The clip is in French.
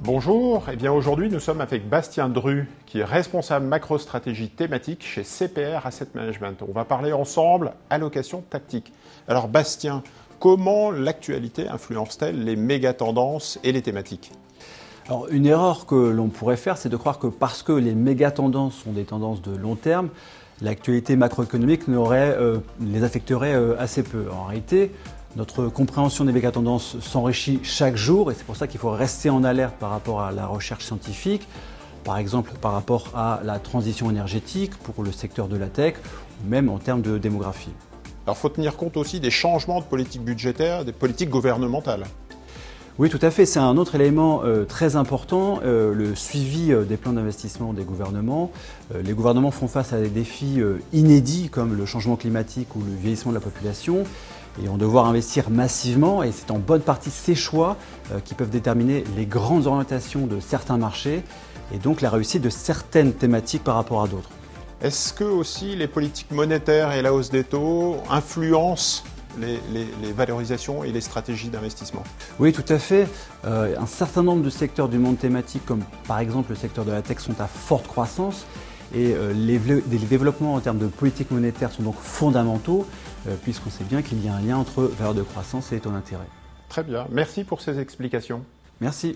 Bonjour, eh bien aujourd'hui nous sommes avec Bastien Dru, qui est responsable macro-stratégie thématique chez CPR Asset Management. On va parler ensemble allocation tactique. Alors Bastien, comment l'actualité influence-t-elle les méga-tendances et les thématiques ? Alors, une erreur que l'on pourrait faire, c'est de croire que parce que les méga-tendances sont des tendances de long terme, l'actualité macroéconomique les affecterait assez peu. En réalité, notre compréhension des méga-tendances s'enrichit chaque jour et c'est pour ça qu'il faut rester en alerte par rapport à la recherche scientifique, par exemple par rapport à la transition énergétique pour le secteur de la tech ou même en termes de démographie. Alors il faut tenir compte aussi des changements de politique budgétaire, des politiques gouvernementales. Oui, tout à fait. C'est un autre élément très important, le suivi des plans d'investissement des gouvernements. Les gouvernements font face à des défis inédits comme le changement climatique ou le vieillissement de la population et vont devoir investir massivement et c'est en bonne partie ces choix qui peuvent déterminer les grandes orientations de certains marchés et donc la réussite de certaines thématiques par rapport à d'autres. Est-ce que aussi les politiques monétaires et la hausse des taux influencent les valorisations et les stratégies d'investissement? Oui, tout à fait. Un certain nombre de secteurs du monde thématique, comme par exemple le secteur de la tech, sont à forte croissance. Et les développements en termes de politique monétaire sont donc fondamentaux, puisqu'on sait bien qu'il y a un lien entre valeur de croissance et taux d'intérêt. Très bien, merci pour ces explications. Merci.